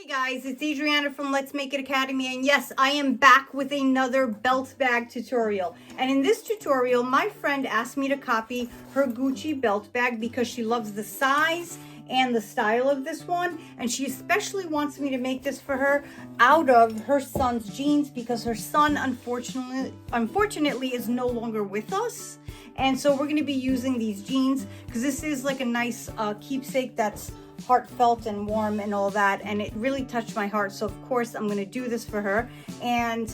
Hey guys, it's Adriana from Let's Make It Academy, and yes, I am back with another belt bag tutorial. And in this tutorial, my friend asked me to copy her Gucci belt bag because she loves the size and the style of this one, and she especially wants me to make this for her out of her son's jeans because her son unfortunately is no longer with us. And so we're going to be using these jeans because this is like a nice keepsake that's heartfelt and warm and all that, and it really touched my heart. So of course I'm going to do this for her. And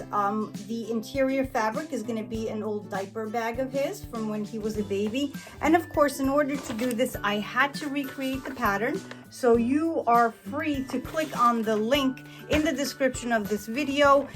the interior fabric is going to be an old diaper bag of his from when he was a baby. And of course, in order to do this, I had to recreate the pattern. So you are free to click on the link in the description of this video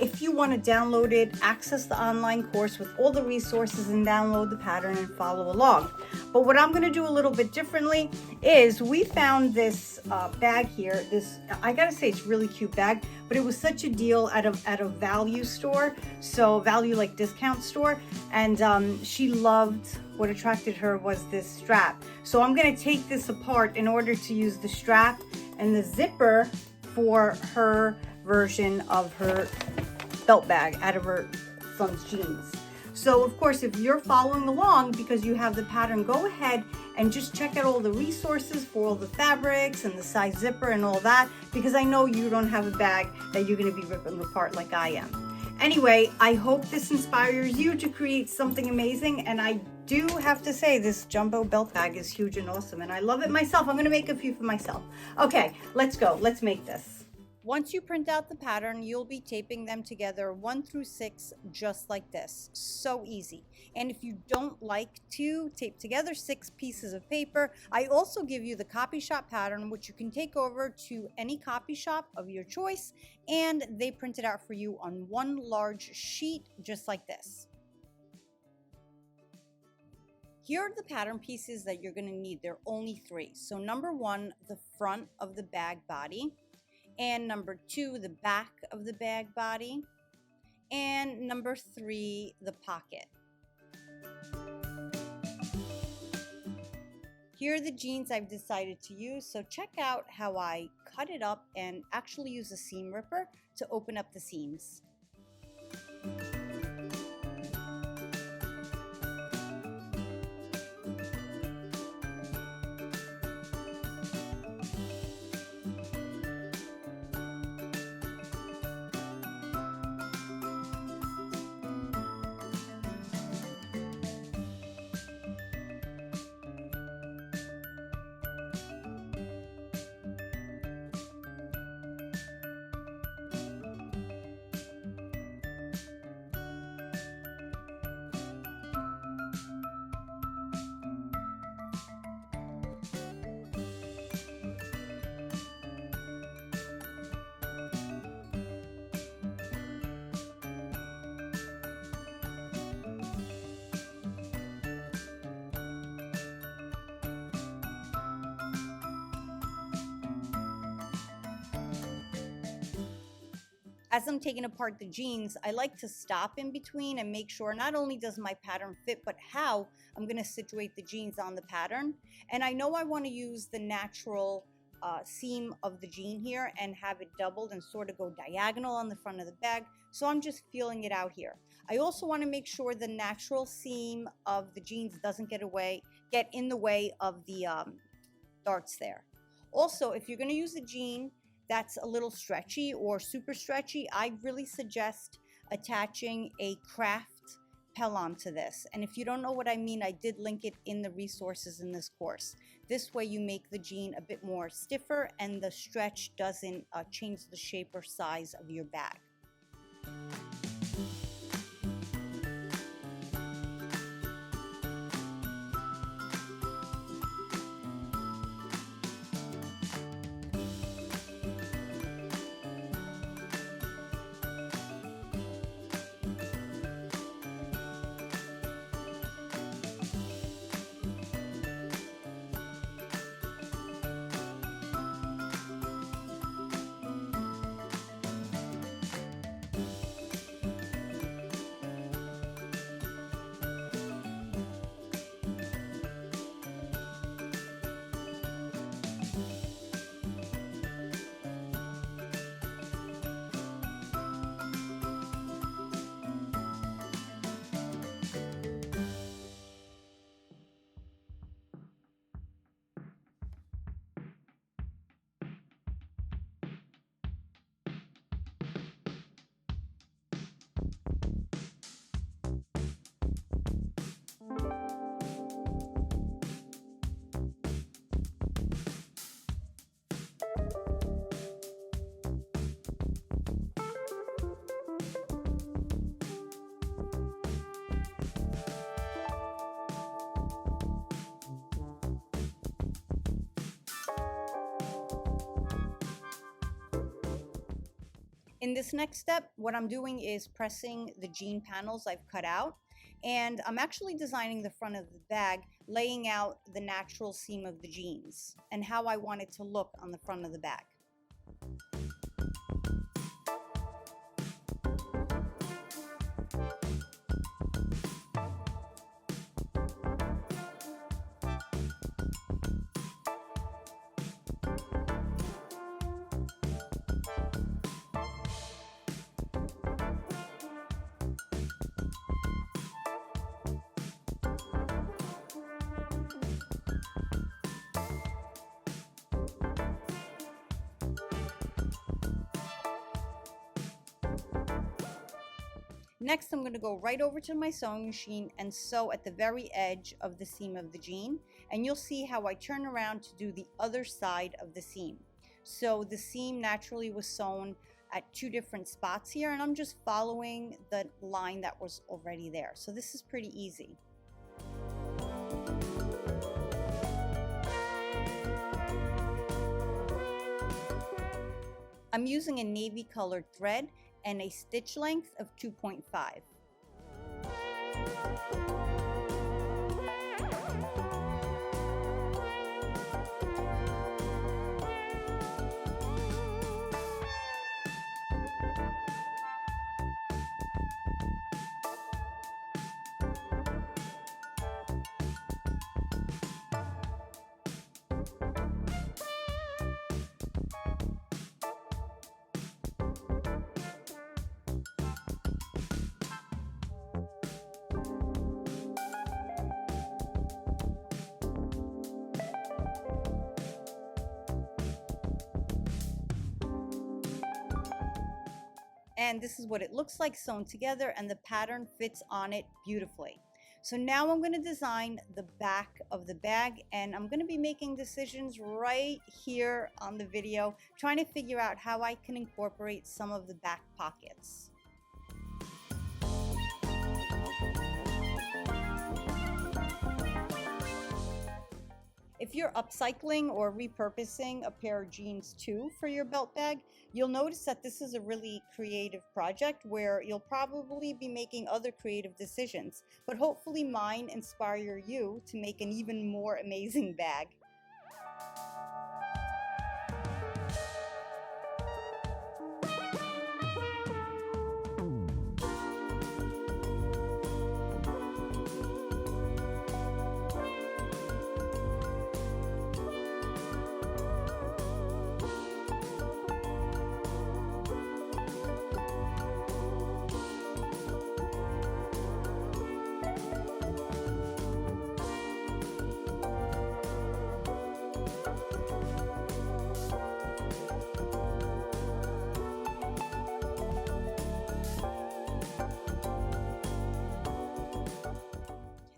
if you want to download it, access the online course with all the resources, and download the pattern and follow along. But what I'm going to do a little bit differently is we found this bag here. This, I gotta say, it's really cute bag, but it was such a deal at a value store, so value like discount store, and she loved, what attracted her was this strap. So I'm going to take this apart in order to use the strap and the zipper for her version of her belt bag out of her son's jeans. So of course, if you're following along because you have the pattern, go ahead and just check out all the resources for all the fabrics and the size zipper and all that, because I know you don't have a bag that you're going to be ripping apart like I am. Anyway, I hope this inspires you to create something amazing, and I do have to say this jumbo belt bag is huge and awesome, and I love it myself. I'm going to make a few for myself. Okay, let's go. Let's make this. Once you print out the pattern, you'll be taping them together 1 through 6, just like this. So easy. And if you don't like to tape together 6 pieces of paper, I also give you the copy shop pattern, which you can take over to any copy shop of your choice, and they print it out for you on one large sheet, just like this. Here are the pattern pieces that you're going to need. There are only 3. So number 1, the front of the bag body. And number 2, the back of the bag body. And number 3, the pocket. Here are the jeans I've decided to use. So check out how I cut it up and actually use a seam ripper to open up the seams. As I'm taking apart the jeans, I like to stop in between and make sure not only does my pattern fit, but how I'm going to situate the jeans on the pattern. And I know I want to use the natural seam of the jean here and have it doubled and sort of go diagonal on the front of the bag. So I'm just feeling it out here. I also want to make sure the natural seam of the jeans doesn't get in the way of the darts there. Also, if you're going to use a jean that's a little stretchy or super stretchy, I really suggest attaching a craft pellon to this. And if you don't know what I mean, I did link it in the resources in this course. This way you make the jean a bit more stiffer and the stretch doesn't change the shape or size of your bag. In this next step, what I'm doing is pressing the jean panels I've cut out, and I'm actually designing the front of the bag, laying out the natural seam of the jeans and how I want it to look on the front of the bag. Next, I'm going to go right over to my sewing machine and sew at the very edge of the seam of the jean. And you'll see how I turn around to do the other side of the seam. So the seam naturally was sewn at two different spots here, and I'm just following the line that was already there. So this is pretty easy. I'm using a navy colored thread and a stitch length of 2.5. And this is what it looks like sewn together, and the pattern fits on it beautifully. So now I'm going to design the back of the bag, and I'm going to be making decisions right here on the video, trying to figure out how I can incorporate some of the back pockets. If you're upcycling or repurposing a pair of jeans too for your belt bag, you'll notice that this is a really creative project where you'll probably be making other creative decisions, but hopefully mine inspire you to make an even more amazing bag.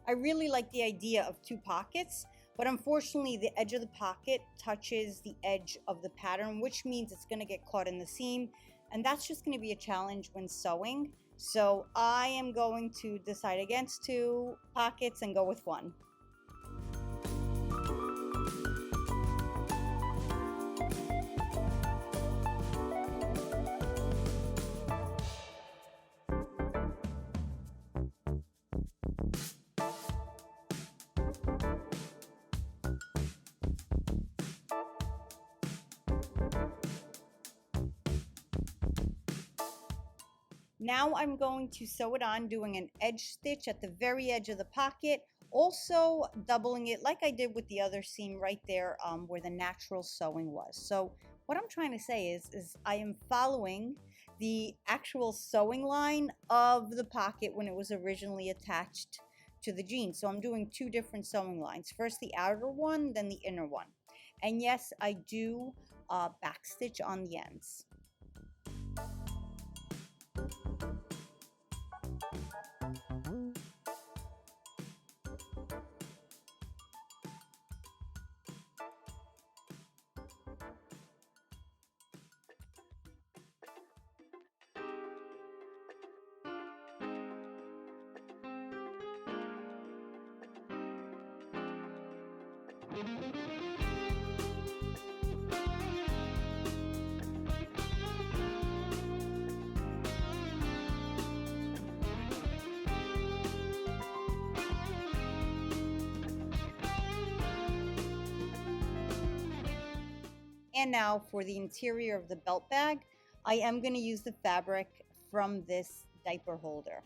I really like the idea of two pockets, but unfortunately the edge of the pocket touches the edge of the pattern, which means it's going to get caught in the seam, and that's just going to be a challenge when sewing. So I am going to decide against two pockets and go with one. Now I'm going to sew it on, doing an edge stitch at the very edge of the pocket, also doubling it like I did with the other seam right there where the natural sewing was. So what I'm trying to say is I am following the actual sewing line of the pocket when it was originally attached to the jeans. So I'm doing two different sewing lines. First the outer one, then the inner one. And yes, I do backstitch on the ends. And now for the interior of the belt bag, I am going to use the fabric from this diaper holder.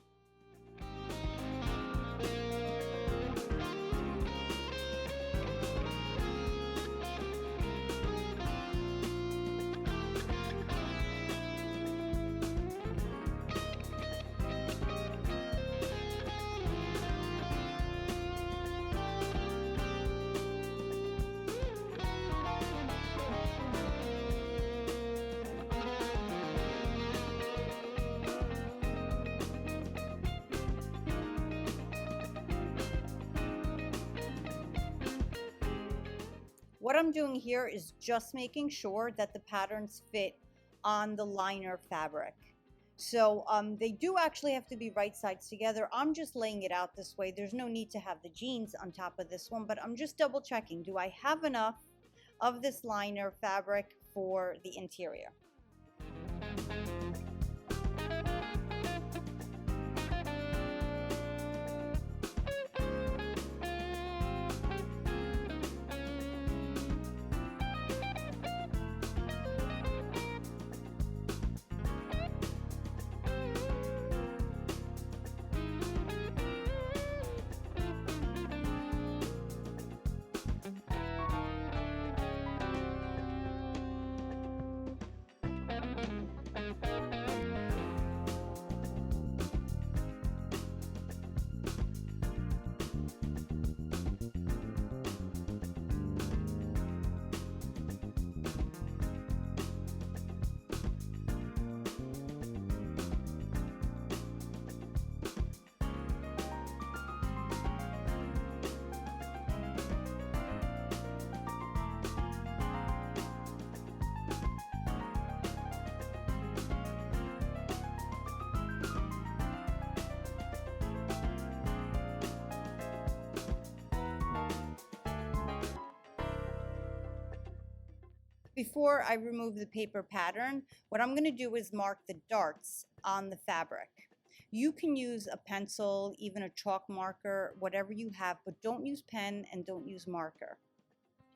What I'm doing here is just making sure that the patterns fit on the liner fabric. So they do actually have to be right sides together. I'm just laying it out this way. There's no need to have the jeans on top of this one, but I'm just double checking. Do I have enough of this liner fabric for the interior? Before I remove the paper pattern, what I'm going to do is mark the darts on the fabric. You can use a pencil, even a chalk marker, whatever you have, but don't use pen and don't use marker.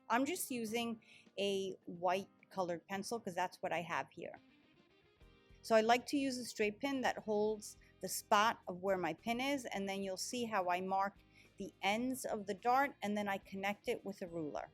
I'm just using a white colored pencil because that's what I have here. So I like to use a straight pin that holds the spot of where my pin is, and then you'll see how I mark the ends of the dart and then I connect it with a ruler.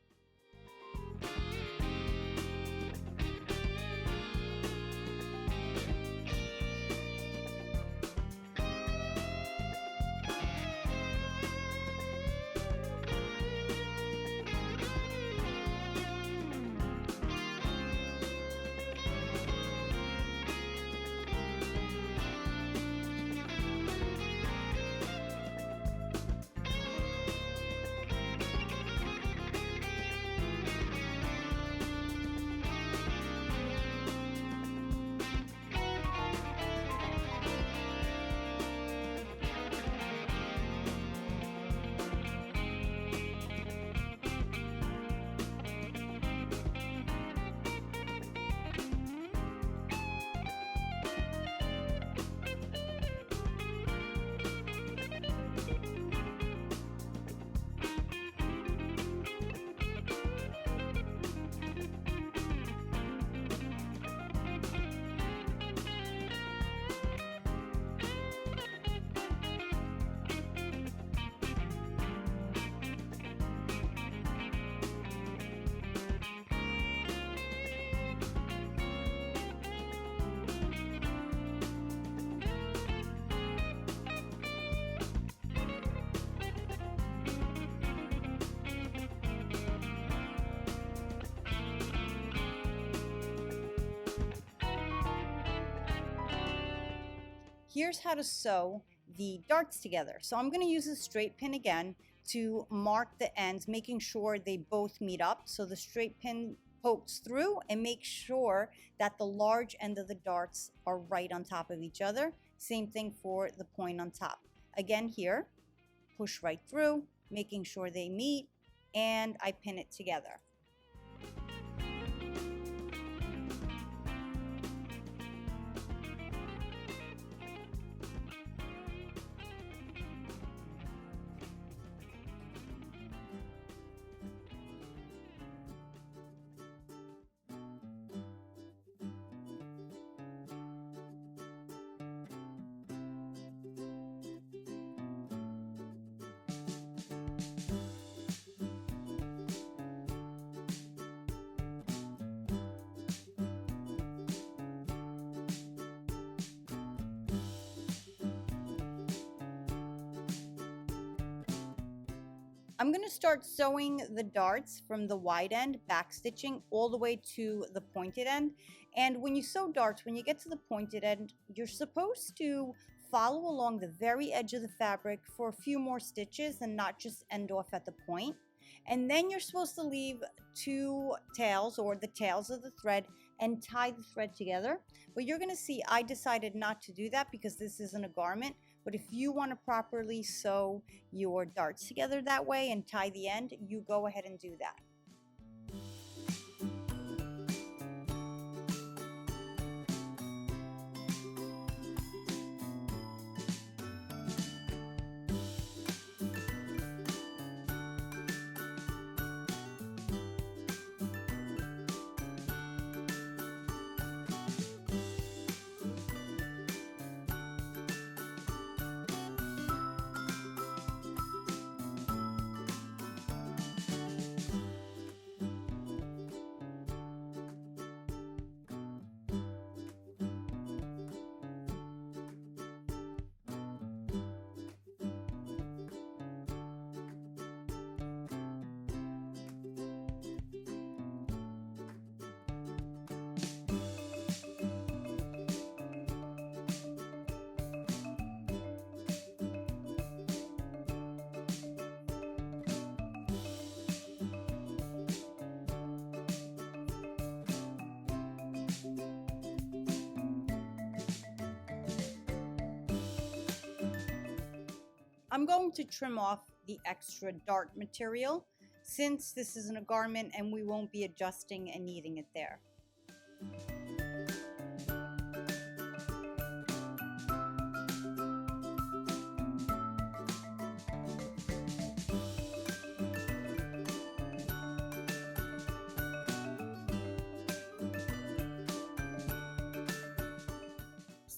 Here's how to sew the darts together. So I'm going to use a straight pin again to mark the ends, making sure they both meet up. So the straight pin pokes through and make sure that the large end of the darts are right on top of each other. Same thing for the point on top. Again here, push right through, making sure they meet, and I pin it together. I'm going to start sewing the darts from the wide end, back stitching all the way to the pointed end. And when you sew darts, when you get to the pointed end, you're supposed to follow along the very edge of the fabric for a few more stitches and not just end off at the point. And then you're supposed to leave two tails or the tails of the thread and tie the thread together. But you're going to see I decided not to do that because this isn't a garment. But if you want to properly sew your darts together that way and tie the end, you go ahead and do that. I'm going to trim off the extra dart material since this isn't a garment and we won't be adjusting and kneading it there.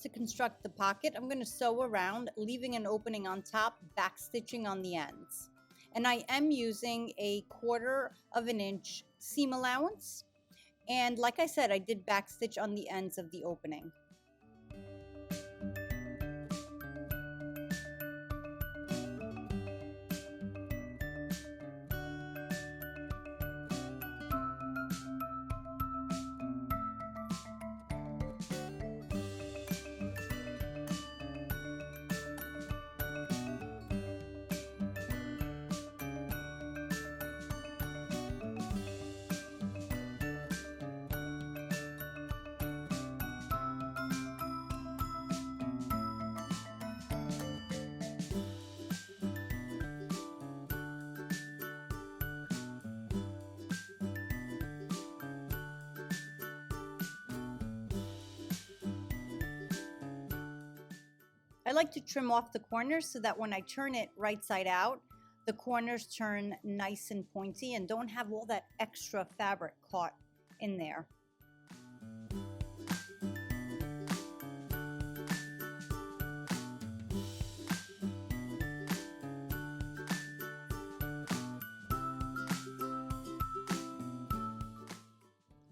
To construct the pocket, I'm going to sew around, leaving an opening on top, back stitching on the ends. And I am using a 1/4 of an inch seam allowance. And like I said, I did back stitch on the ends of the opening. I like to trim off the corners so that when I turn it right side out, the corners turn nice and pointy and don't have all that extra fabric caught in there.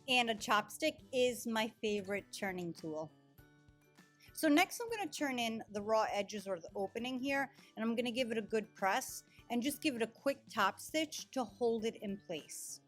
And a chopstick is my favorite turning tool. So next I'm going to turn in the raw edges or the opening here, and I'm going to give it a good press and just give it a quick top stitch to hold it in place.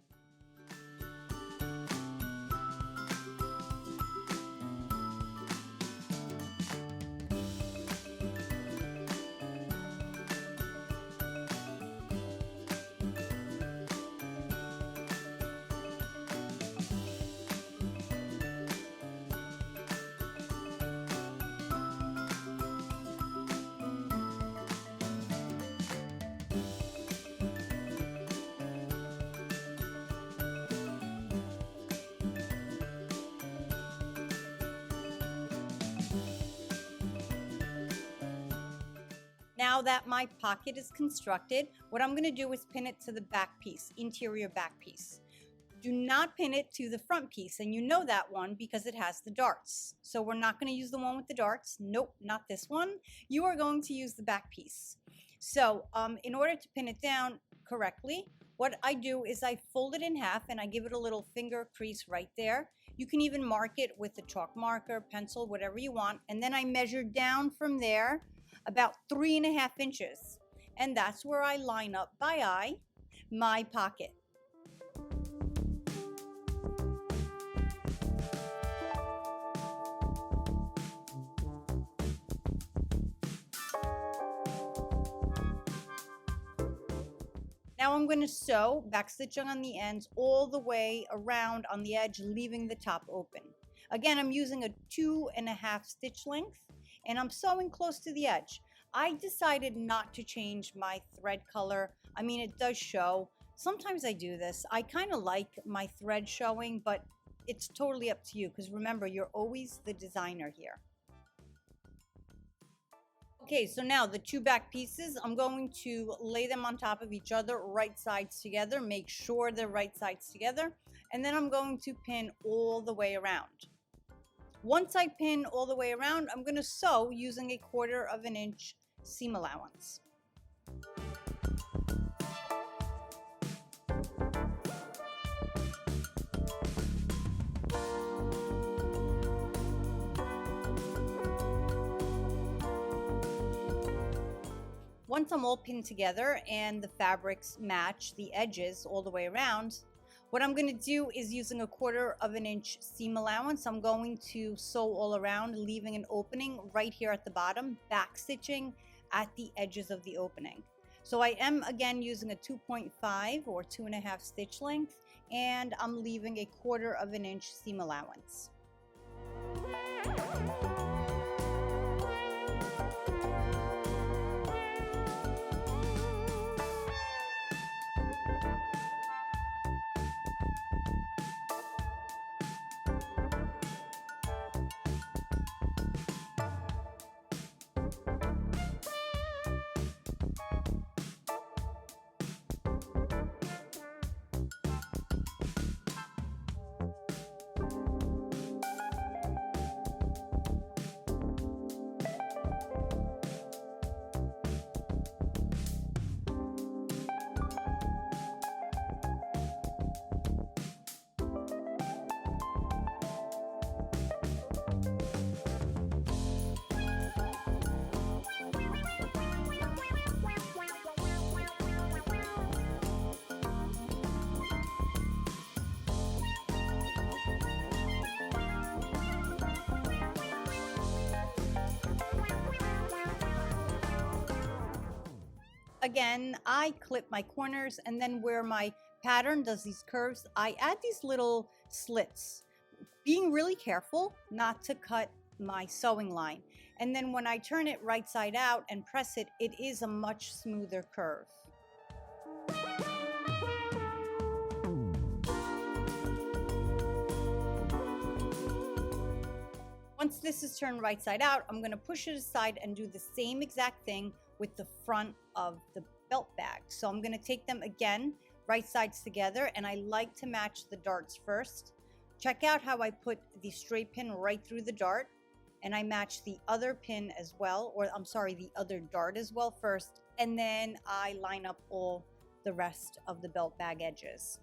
Now that my pocket is constructed, what I'm going to do is pin it to the back piece, interior back piece. Do not pin it to the front piece, and you know that one because it has the darts. So we're not going to use the one with the darts. Nope, not this one. You are going to use the back piece. So in order to pin it down correctly, what I do is I fold it in half and I give it a little finger crease right there. You can even mark it with a chalk marker, pencil, whatever you want. And then I measure down from there about 3.5 inches. And that's where I line up by eye my pocket. Now I'm going to sew, backstitching on the ends all the way around on the edge, leaving the top open. Again, I'm using a 2.5 stitch length, and I'm sewing close to the edge. I decided not to change my thread color. I mean, it does show. Sometimes I do this. I kind of like my thread showing, but it's totally up to you, because remember, you're always the designer here. Okay, so now the two back pieces, I'm going to lay them on top of each other, right sides together, make sure they're right sides together, and then I'm going to pin all the way around. Once I pin all the way around, I'm going to sew using a 1/4 inch seam allowance. Once I'm all pinned together and the fabrics match the edges all the way around, what I'm going to do is, using a 1/4 inch seam allowance, I'm going to sew all around, leaving an opening right here at the bottom, back stitching at the edges of the opening. So I am again using a 2.5 or 2.5 stitch length, and I'm leaving a 1/4 inch seam allowance. Again, I clip my corners, and then where my pattern does these curves, I add these little slits, being really careful not to cut my sewing line. And then when I turn it right side out and press it, it is a much smoother curve. Once this is turned right side out, I'm going to push it aside and do the same exact thing with the front of the belt bag. So I'm going to take them again, right sides together, and I like to match the darts first. Check out how I put the straight pin right through the dart, and I match the other pin as well, or I'm sorry, the other dart as well first, and then I line up all the rest of the belt bag edges.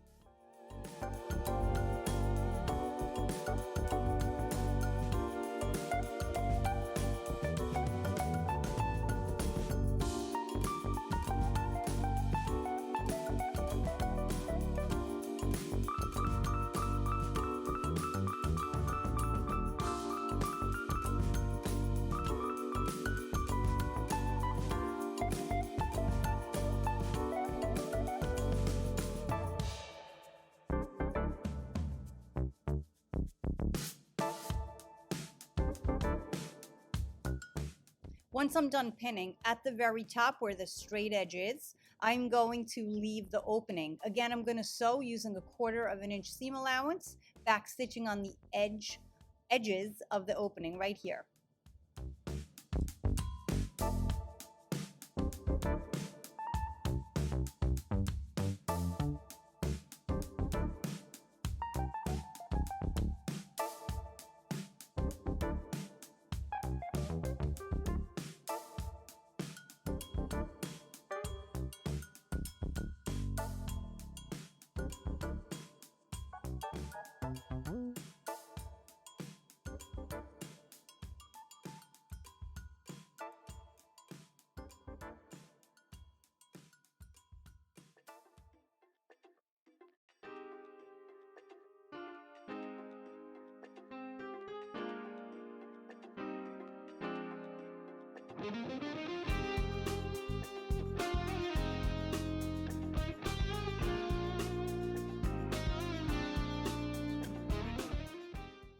Once I'm done pinning, at the very top where the straight edge is, I'm going to leave the opening. Again, I'm going to sew using a 1/4 inch seam allowance, back stitching on the edges of the opening right here.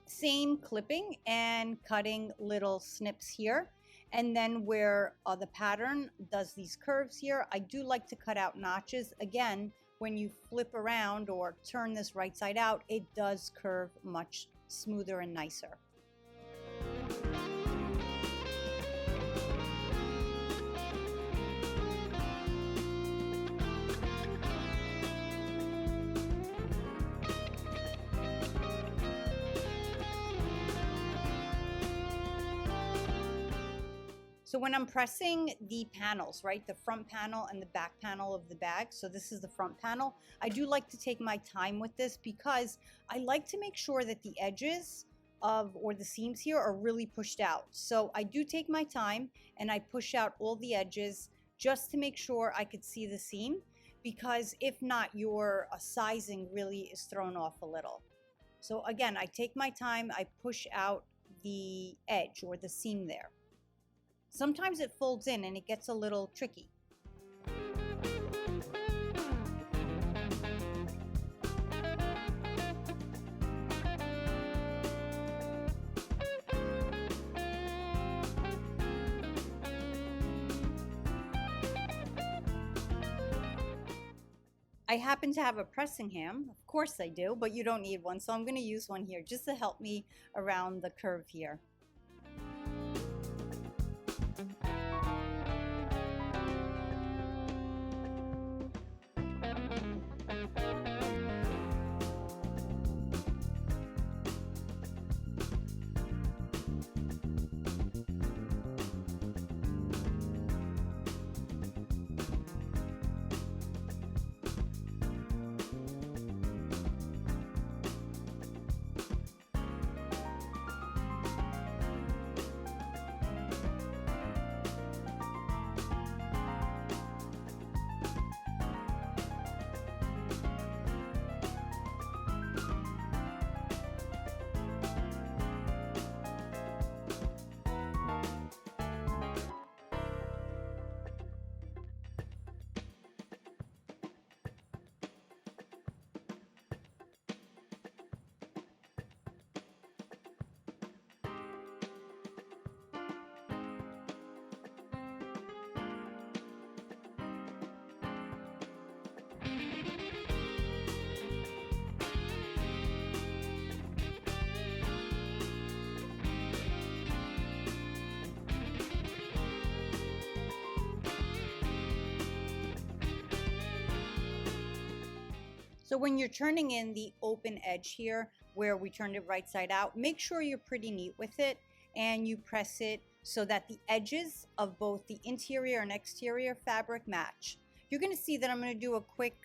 Same clipping and cutting little snips here. And then where the pattern does these curves here, I do like to cut out notches. Again, when you flip around or turn this right side out, it does curve much smoother and nicer. So when I'm pressing the panels, right, the front panel and the back panel of the bag, so this is the front panel, I do like to take my time with this because I like to make sure that the edges or the seams here are really pushed out. So I do take my time and I push out all the edges just to make sure I could see the seam, because if not, your sizing really is thrown off a little. So again, I take my time, I push out the edge or the seam there. Sometimes it folds in and it gets a little tricky. I happen to have a pressing ham, of course I do, but you don't need one, so I'm going to use one here just to help me around the curve here. So when you're turning in the open edge here, where we turned it right side out, make sure you're pretty neat with it and you press it so that the edges of both the interior and exterior fabric match. You're going to see that I'm going to do a quick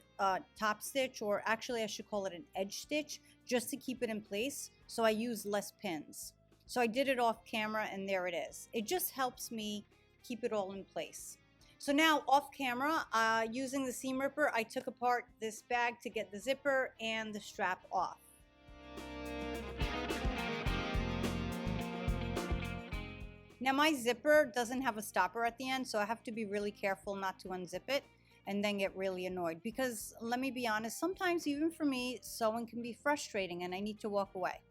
top stitch, or actually I should call it an edge stitch, just to keep it in place, so I use less pins. So I did it off camera and there it is. It just helps me keep it all in place. So now off camera, using the seam ripper, I took apart this bag to get the zipper and the strap off. Now my zipper doesn't have a stopper at the end, so I have to be really careful not to unzip it and then get really annoyed, because let me be honest, sometimes even for me, sewing can be frustrating and I need to walk away.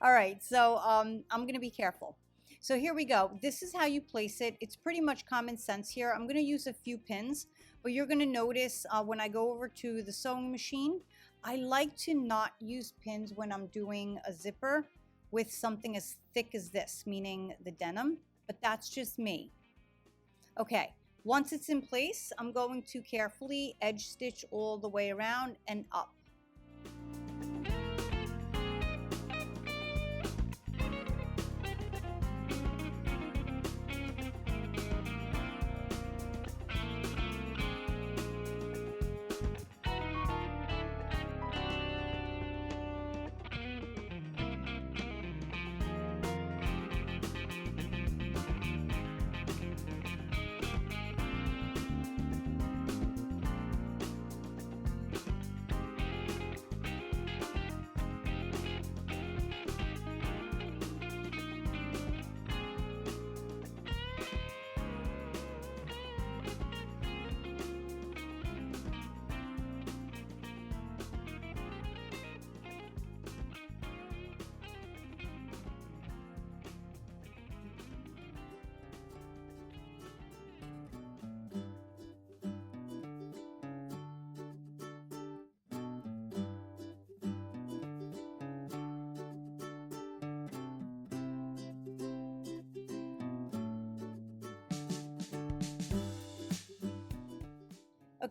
All right, so I'm gonna be careful. So here we go. This is how you place it. It's pretty much common sense here. I'm going to use a few pins, but you're going to notice when I go over to the sewing machine, I like to not use pins when I'm doing a zipper with something as thick as this, meaning the denim, but that's just me. Okay, once it's in place, I'm going to carefully edge stitch all the way around and up.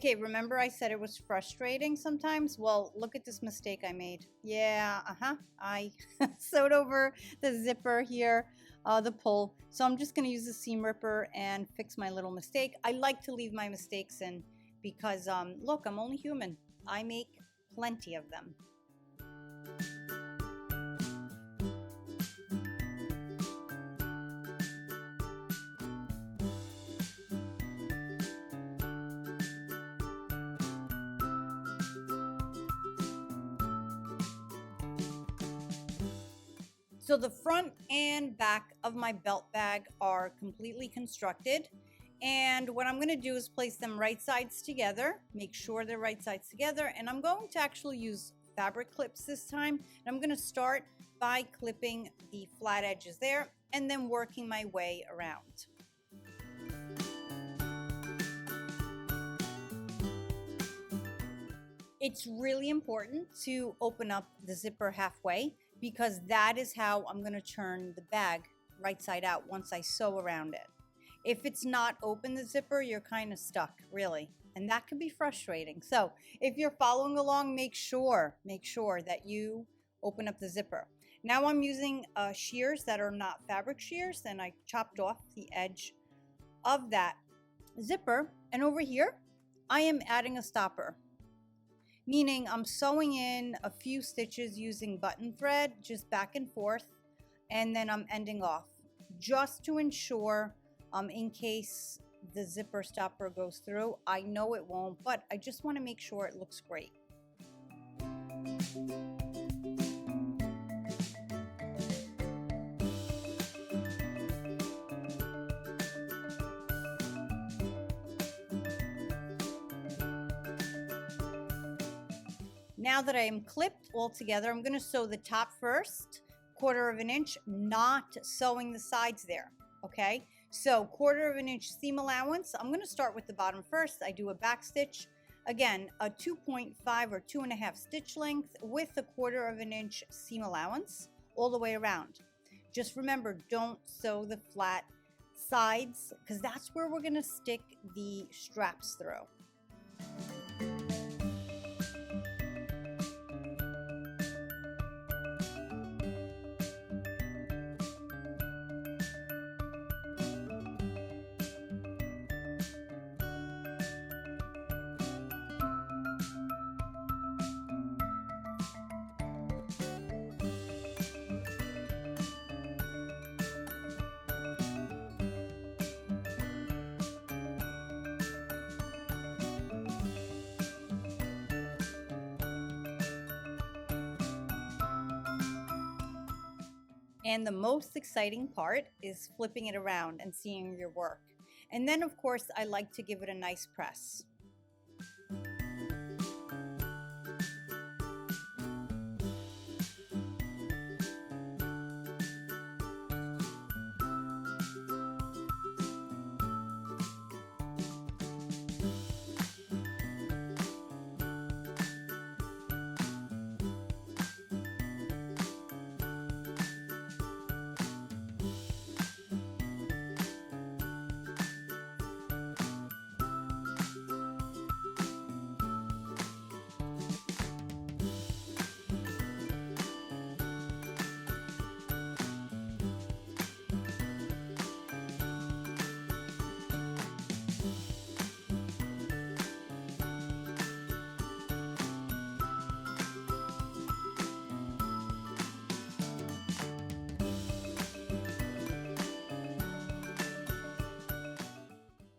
Okay, remember I said it was frustrating sometimes? Well, look at this mistake I made. Yeah, I sewed over the zipper here, the pull. So I'm just going to use the seam ripper and fix my little mistake. I like to leave my mistakes in because, look, I'm only human. I make plenty of them. So the front and back of my belt bag are completely constructed. And what I'm going to do is place them right sides together, make sure they're right sides together. And I'm going to actually use fabric clips this time. And I'm going to start by clipping the flat edges there and then working my way around. It's really important to open up the zipper halfway because that is how I'm going to turn the bag right side out once I sew around it. If it's not open, the zipper, you're kind of stuck, really, and that can be frustrating. So if you're following along, make sure that you open up the zipper. Now I'm using shears that are not fabric shears, and I chopped off the edge of that zipper, and over here I am adding a stopper, meaning I'm sewing in a few stitches using button thread just back and forth, and then I'm ending off just to ensure in case the zipper stopper goes through. I know it won't, but I just want to make sure it looks great. Now that I am clipped all together, I'm going to sew the top first, 1/4 inch, not sewing the sides there. Okay, so 1/4 inch seam allowance. I'm going to start with the bottom first. I do a back stitch, again a 2.5 or 2.5 stitch length with a 1/4 inch seam allowance all the way around. Just remember, don't sew the flat sides because that's where we're going to stick the straps through. And the most exciting part is flipping it around and seeing your work. And then, of course, I like to give it a nice press.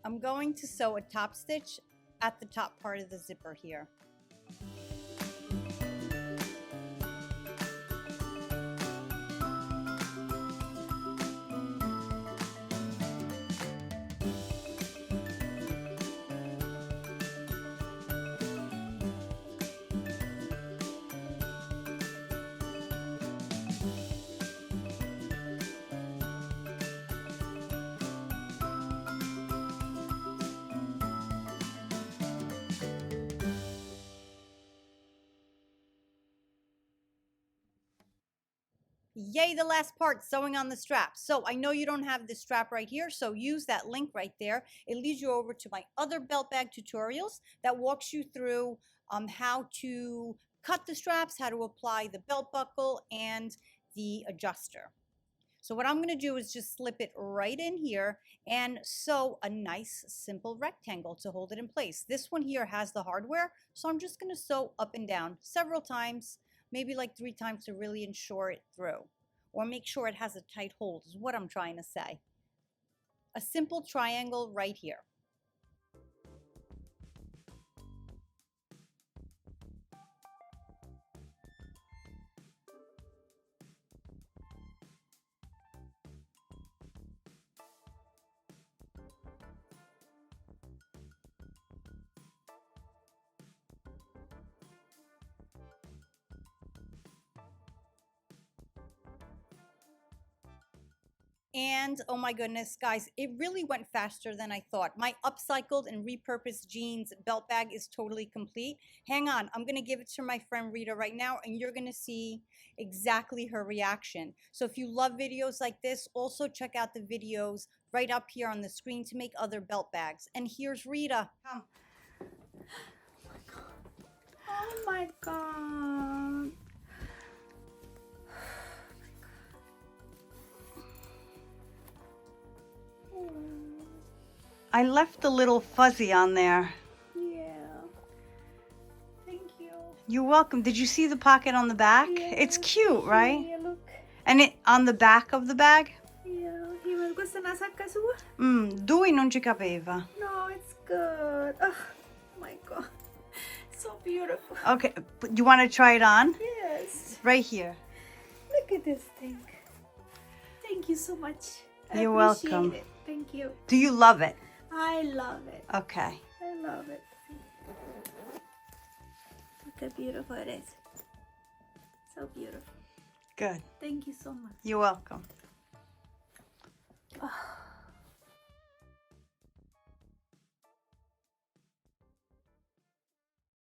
I'm going to sew a top stitch at the top part of the zipper here. Yay, the last part, sewing on the strap. So I know you don't have the strap right here, so use that link right there. It leads you over to my other belt bag tutorials that walks you through how to cut the straps, how to apply the belt buckle and the adjuster. So what I'm going to do is just slip it right in here and sew a nice simple rectangle to hold it in place. This one here has the hardware, so I'm just going to sew up and down several times, maybe like 3 times to really ensure it through, or make sure it has a tight hold is what I'm trying to say. A simple triangle right here. And oh my goodness, guys, it really went faster than I thought. My upcycled and repurposed jeans belt bag is totally complete. Hang on, I'm going to give it to my friend Rita right now, and you're going to see exactly her reaction. So if you love videos like this, also check out the videos right up here on the screen to make other belt bags. And here's Rita. Come. Oh my god. I left a little fuzzy on there. Yeah. Thank you. You're welcome. Did you see the pocket on the back? Yeah, It's cute, right? Yeah, look. And it on the back of the bag? Yeah. Questa è una sacca sua? Due non ci capeva. No, it's good. Oh my god. So beautiful. Okay, but you want to try it on? Yes. Right here. Look at this thing. Thank you so much. You're I appreciate welcome. it. Thank you. Do you love it? I love it. Okay. I love it. Look how beautiful it is. So beautiful. Good. Thank you so much. You're welcome. Oh.